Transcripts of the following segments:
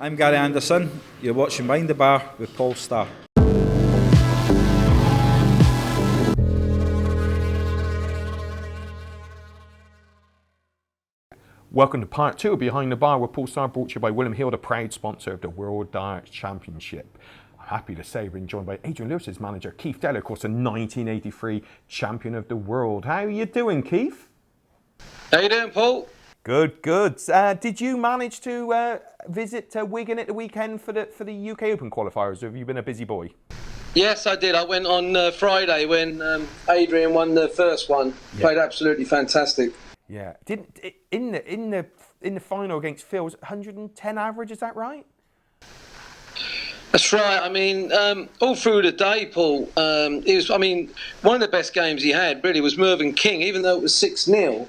I'm Gary Anderson. You're watching Mind the Bar with Paul Starr. Welcome to part 2 of Behind the Bar with Paul Starr, brought to you by William Hill, the proud sponsor of the World Darts Championship. I'm happy to say we're being joined by Adrian Lewis' manager, Keith Deller, of course, the 1983 champion of the world. How are you doing, Keith? How you doing, Paul? Good. Did you manage to visit Wigan at the weekend for the UK Open qualifiers, or have you been a busy boy? Yes, I did. I went on Friday when Adrian won the first one. Yeah. Played absolutely fantastic. Yeah. In the final against Phil, was 110 average? Is that right? That's right. I mean, all through the day, Paul, it was. I mean, one of the best games he had really was Mervyn King, even though it was 6-0.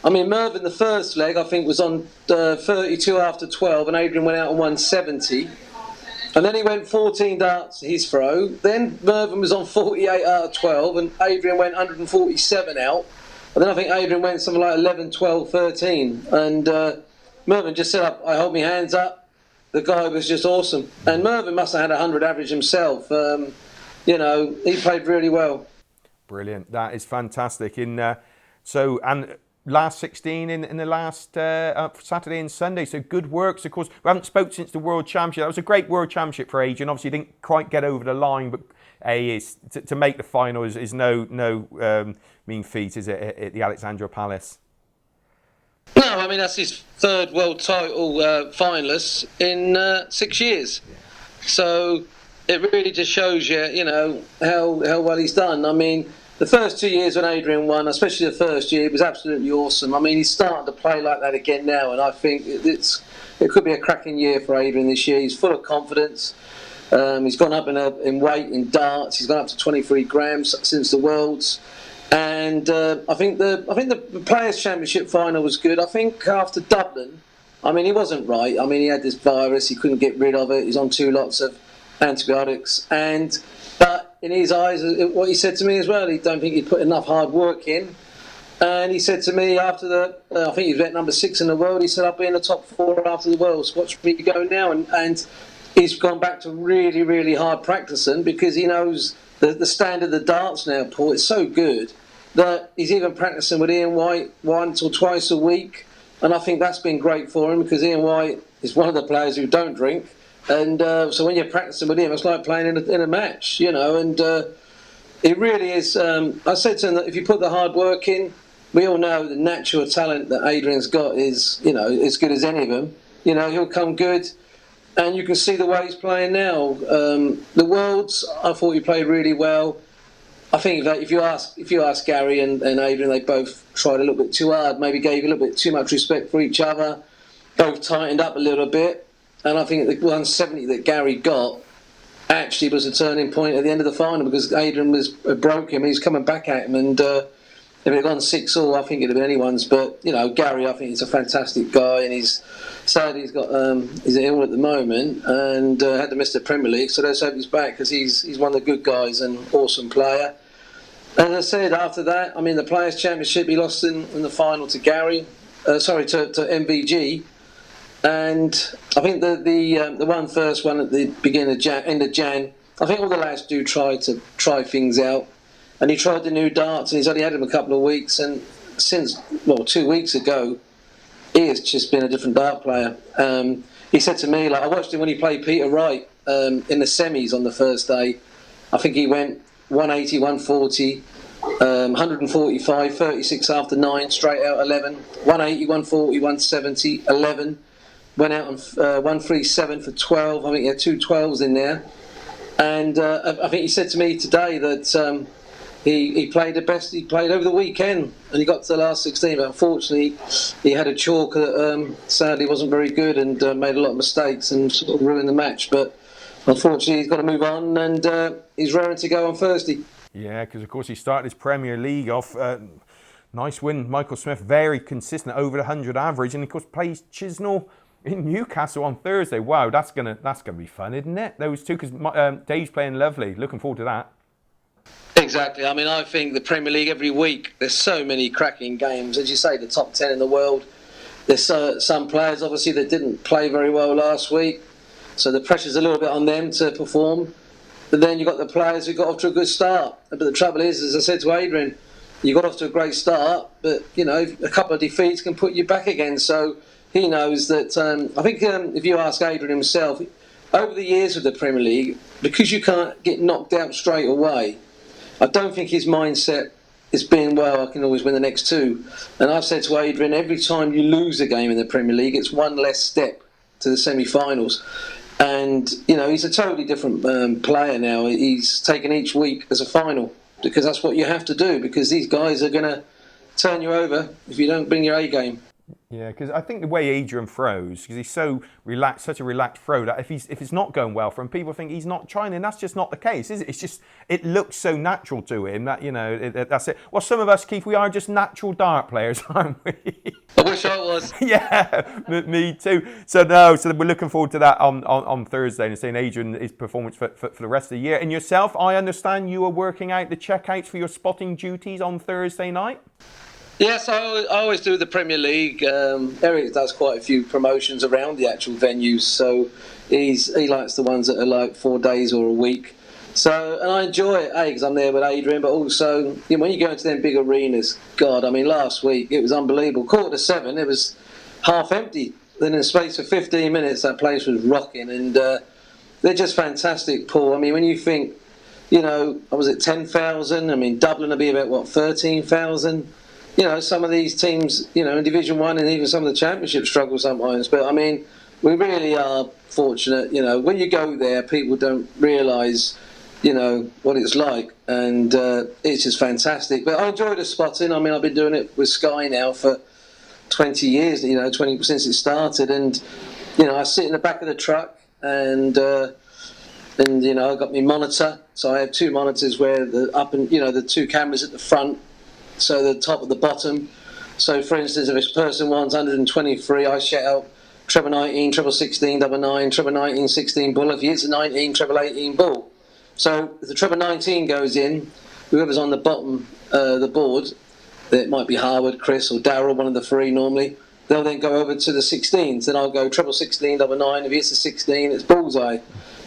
I mean, Mervyn, the first leg, I think, was on 32 after 12, and Adrian went out on 170. And then he went 14 darts his throw. Then Mervyn was on 48 out of 12, and Adrian went 147 out. And then I think Adrian went something like 11, 12, 13. And Mervyn just said, I hold my hands up. The guy was just awesome. And Mervyn must have had 100 average himself. He played really well. Brilliant. That is fantastic. Last 16 in the last Saturday and Sunday, so good works. Of course, we haven't spoke since the World Championship. That was a great World Championship for Adrian. Obviously, he didn't quite get over the line, but to make the final is no mean feat, is it, at the Alexandra Palace? No, I mean, that's his third world title finalist in 6 years. So it really just shows you, how well he's done. I mean, the first 2 years when Adrian won, especially the first year, it was absolutely awesome. I mean, he's starting to play like that again now, and I think it could be a cracking year for Adrian this year. He's full of confidence. He's gone up in weight in darts. He's gone up to 23 grams since the Worlds, and I think the Players' Championship final was good. I think after Dublin, I mean, he wasn't right. I mean, he had this virus. He couldn't get rid of it. He's on 2 lots of antibiotics, but in his eyes, what he said to me as well, he don't think he'd put enough hard work in. And he said to me after I think he was at number 6 in the world, he said, I'll be in the top 4 after the Worlds. Watch me go now. And he's gone back to really, really hard practicing because he knows the standard of the darts now, Paul, it's so good that he's even practicing with Ian White once or twice a week. And I think that's been great for him because Ian White is one of the players who don't drink. And so when you're practicing with him, it's like playing in a match, and it really is. I said to him that if you put the hard work in, we all know the natural talent that Adrian's got is, as good as any of them. He'll come good, and you can see the way he's playing now. The Worlds, I thought he played really well. I think that if you ask Gary and Adrian, they both tried a little bit too hard, maybe gave a little bit too much respect for each other, both tightened up a little bit. And I think the 170 that Gary got actually was a turning point at the end of the final because Adrian broke him. He was coming back at him, and if it had gone 6-all, I think it'd have been anyone's. But Gary, I think he's a fantastic guy, and he's ill at the moment and had to miss the Premier League. So let's hope he's back because he's one of the good guys and awesome player. As I said, after that, I mean, the Players' Championship, he lost in the final to to MVG. And I think the first one at the beginning of end of Jan, I think all the lads do try things out. And he tried the new darts, and he's only had them a couple of weeks. And since 2 weeks ago, he has just been a different dart player. He said to me, I watched him when he played Peter Wright in the semis on the first day. I think he went 180, 140, 145, 36 after 9, straight out 11, 180, 140, 170, 11. Went out on 137 for 12. I think he had 2 12s in there. And I think he said to me today that he played the best he played over the weekend. And he got to the last 16. But unfortunately, he had a chalk that sadly wasn't very good and made a lot of mistakes and sort of ruined the match. But unfortunately, he's got to move on. And he's raring to go on Thursday. Yeah, because of course he started his Premier League off. Nice win. Michael Smith, very consistent, over the 100 average. And of course plays Chisnall in Newcastle on Thursday. Wow, that's gonna be fun, isn't it? Those two, because Dave's playing lovely. Looking forward to that. Exactly. I mean, I think the Premier League every week, there's so many cracking games. As you say, the top 10 in the world. There's some players, obviously, that didn't play very well last week. So the pressure's a little bit on them to perform. But then you've got the players who got off to a good start. But the trouble is, as I said to Adrian, you got off to a great start, but a couple of defeats can put you back again. So he knows that. I think if you ask Adrian himself, over the years of the Premier League, because you can't get knocked out straight away, I don't think his mindset is being, well, I can always win the next two. And I've said to Adrian, every time you lose a game in the Premier League, it's one less step to the semi-finals. And he's a totally different player now. He's taken each week as a final, because that's what you have to do, because these guys are going to turn you over if you don't bring your A game. Yeah, because I think the way Adrian throws, because he's so relaxed, such a relaxed throw, that if it's not going well for him, people think he's not trying, and that's just not the case, is it? It's just, it looks so natural to him that, that's it. Well, some of us, Keith, we are just natural dart players, aren't we? I wish I was. Yeah, me too. So we're looking forward to that on Thursday, and seeing Adrian, his performance for the rest of the year. And yourself, I understand you are working out the checkouts for your spotting duties on Thursday night? Yes, I always do the Premier League. Eric does quite a few promotions around the actual venues, so he likes the ones that are like 4 days or a week. So, and I enjoy it, because I'm there with Adrian, but also when you go into them big arenas, God, I mean, last week it was unbelievable. 6:45, it was half empty. Then in the space of 15 minutes, that place was rocking, and they're just fantastic, Paul. I mean, when you think, I was at 10,000. I mean, Dublin will be about 13,000. Some of these teams, in Division 1 and even some of the Championship struggle sometimes. But, I mean, we really are fortunate. When you go there, people don't realise, what it's like. And it's just fantastic. But I enjoy the spotting. I mean, I've been doing it with Sky now for 20 years, 20 since it started. And, I sit in the back of the truck and I've got my monitor. So I have two monitors where the two cameras at the front, so the top at the bottom. So for instance, if a person wants 123, I shout out treble 19, treble 16, double 9, treble 19, 16 bull. If he hits a 19, treble 18 bull. So if the treble 19 goes in, whoever's on the bottom the board, it might be Harwood, Chris or Darryl, one of the three normally, they'll then go over to the 16s. Then I'll go treble 16, double 9. If he hits a 16, it's bullseye.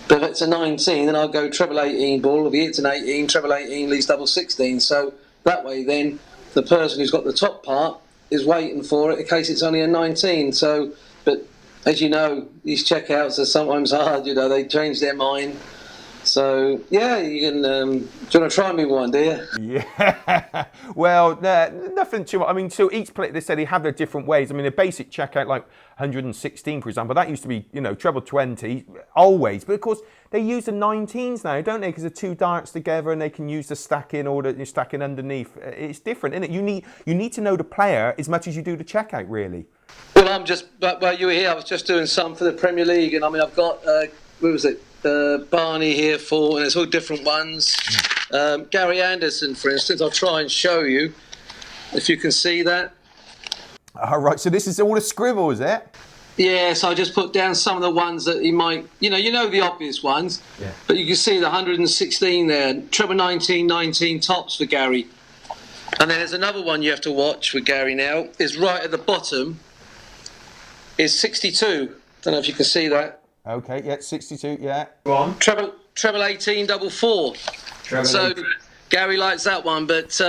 But if it's a 19, then I'll go treble 18 bull. If he hits an 18, treble 18 leaves double 16. So that way then the person who's got the top part is waiting for it in case it's only a 19. So, but as you know, these checkouts are sometimes hard, they change their mind. So, yeah, you can, do you want to try me one, do you? Yeah, well, nothing too much. I mean, so each player, they said they have their different ways. I mean, a basic checkout, like 116, for example, that used to be, treble 20, always. But of course, they use the 19s now, don't they? Because the two darts together and they can use the stacking or the stacking underneath. It's different, isn't it? You need to know the player as much as you do the checkout, really. Well, while you were here, I was just doing some for the Premier League. And I mean, I've got, Barney here and it's all different ones. Gary Anderson, for instance, I'll try and show you if you can see that. All right, so this is all a scribble, is it? Yeah, so I just put down some of the ones that he might, you know the obvious ones, yeah. But you can see the 116 there, treble 19, 19 tops for Gary. And then there's another one you have to watch with Gary now, is right at the bottom, is 62. Don't know if you can see that. Okay, yeah, 62, yeah. Go on. Treble 18, double 4. So 18. Gary likes that one, but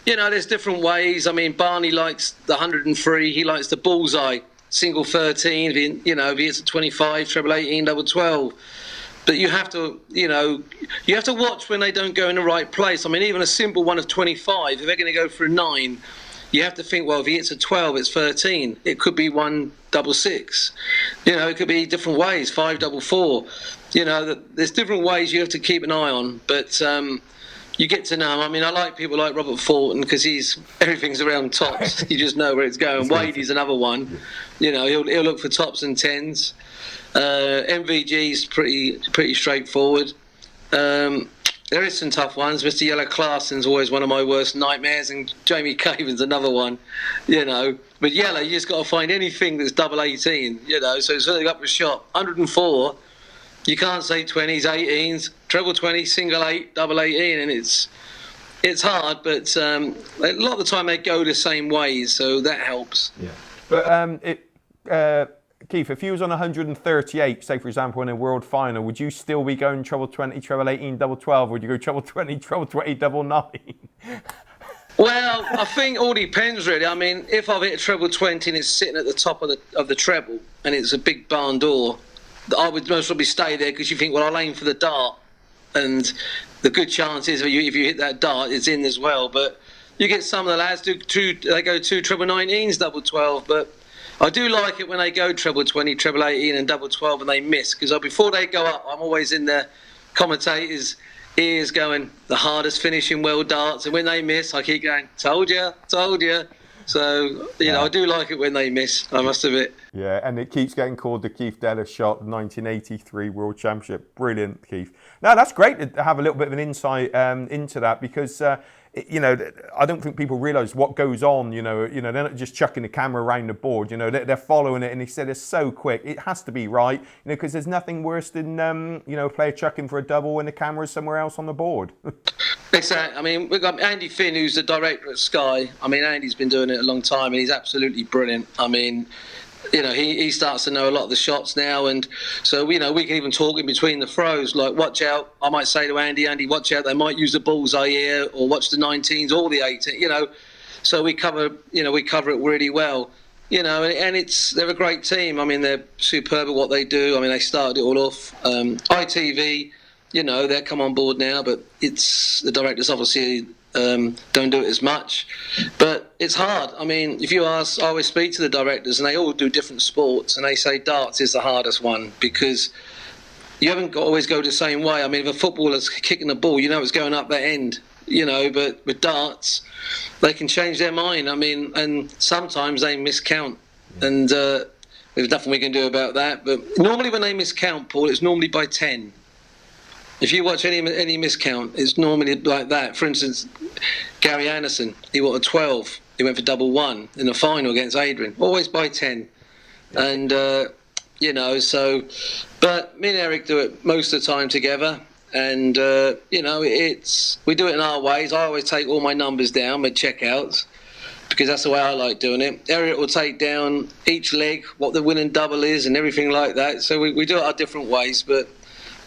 there's different ways. I mean, Barney likes the 103. He likes the bullseye, single 13. If he hits a 25, treble 18, double 12. But you have to watch when they don't go in the right place. I mean, even a simple one of 25, if they're going to go for a 9, you have to think, well, if he hits a 12, it's 13. It could be 1 double 6. It could be different ways, 5 double 4. There's different ways you have to keep an eye on. But you get to know him. I mean, I like people like Robert Fulton because everything's around tops. You just know where it's going. Wadey's another one. He'll look for tops and 10s. MVG's pretty straightforward. There is some tough ones. Mr. Yellow Clarkson's always one of my worst nightmares, and Jamie Caven's another one, But Yellow, you just got to find anything that's double 18, so it's really up a shot. 104, you can't say 20s, 18s, treble 20, single 8, double 18, and it's hard, but a lot of the time they go the same ways, so that helps. Yeah. But Keith, if you was on 138, say for example in a world final, would you still be going treble 20, treble 18, double 12? Or would you go treble 20, treble 20, double 9? Well, I think it all depends really. I mean, if I've hit a treble 20 and it's sitting at the top of the treble and it's a big barn door, I would most probably stay there because you think, well, I'll aim for the dart, and the good chance is if you hit that dart, it's in as well. But you get some of the lads they go two treble 19s, double 12. But I do like it when they go treble 20, treble 18, and double 12 and they miss, because before they go up, I'm always in the commentators' ears going, the hardest finish in world darts, and when they miss, I keep going, told you. So, I do like it when they miss, I must admit. Yeah, and it keeps getting called the Keith Deller shot, 1983 World Championship. Brilliant, Keith. Now, that's great to have a little bit of an insight into that, because, I don't think people realise what goes on, they're not just chucking the camera around the board, they're following it, and they said it's so quick. It has to be right, because there's nothing worse than, a player chucking for a double when the camera's somewhere else on the board. Exactly. I mean, we've got Andy Finn, who's the director at Sky. I mean, Andy's been doing it a long time, and he's absolutely brilliant. I mean, he starts to know a lot of the shots now, and so we can even talk in between the throws, like, watch out. I might say to Andy, watch out, they might use the bullseye here, or watch the 19s or the 18s, so we cover it really well, and they're a great team. I mean, they're superb at what they do. I mean, they started it all off. ITV, they're come on board now, but it's the directors obviously don't do it as much, but it's hard. I mean, if you ask, I always speak to the directors, and they all do different sports, and they say darts is the hardest one, because you haven't got to always go the same way. I mean, if a footballer's kicking the ball, it's going up that end, but with darts, they can change their mind. I mean, and sometimes they miscount, and there's nothing we can do about that. But normally when they miscount, Paul, it's normally by 10. If you watch any miscount, it's normally like that. For instance, Gary Anderson, he won a 12. He went for double 1 in the final against Adrian, always by 10. And, but me and Eric do it most of the time together. And, we do it in our ways. I always take all my numbers down, my checkouts, because that's the way I like doing it. Eric will take down each leg, what the winning double is, and everything like that. So we do it our different ways, but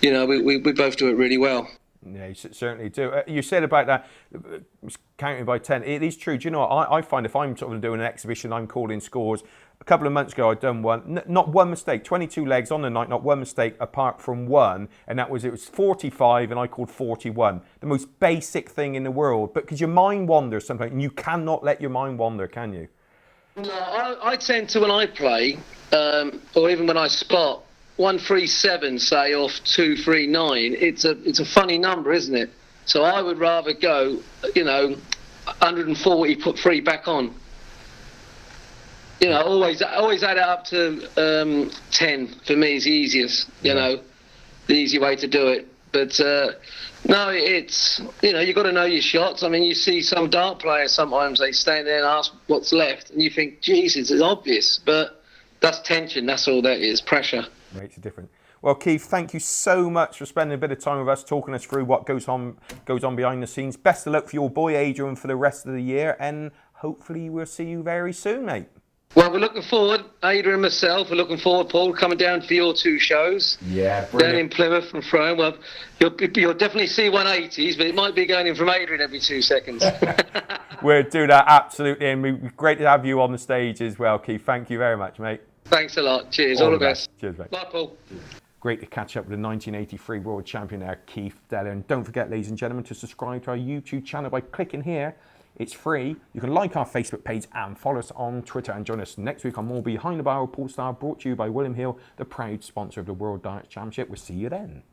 we both do it really well. Yeah, you certainly do. You said about that, counting by 10. It is true. Do you know what? I find if I'm sort of doing an exhibition, I'm calling scores. A couple of months ago, I'd done one. Not one mistake. 22 legs on the night, not one mistake apart from one. And it was 45 and I called 41. The most basic thing in the world. But because your mind wanders sometimes, and you cannot let your mind wander, can you? No, I tend to, when I play, or even when I spot, 137, say, off 239, it's a funny number, isn't it? So I would rather go, 140, put 3 back on. Always add it up to 10 for me is the easiest, the easy way to do it. But no, it's, you've got to know your shots. I mean, you see some dart players, sometimes they stand there and ask what's left, and you think, Jesus, it's obvious. But that's tension, that's all that is, pressure. Makes a difference. Well, Keith, thank you so much for spending a bit of time with us, talking us through what goes on behind the scenes. Best of luck for your boy Adrian for the rest of the year, and hopefully we'll see you very soon, mate. Well, we're looking forward, Adrian and myself, we're looking forward, Paul, coming down for your 2 shows. Yeah, brilliant. Down in Plymouth and Frome. Well, you'll definitely see 180s, but it might be going in from Adrian every 2 seconds. We'll do that, absolutely, and it's great to have you on the stage as well, Keith. Thank you very much, mate. Thanks a lot. Cheers. All the best. Cheers, mate. Bye, Paul. Great to catch up with the 1983 World Champion there, Keith Deller. And don't forget, ladies and gentlemen, to subscribe to our YouTube channel by clicking here. It's free. You can like our Facebook page and follow us on Twitter, and join us next week on more Behind the Barrel Pool Star, brought to you by William Hill, the proud sponsor of the World Darts Championship. We'll see you then.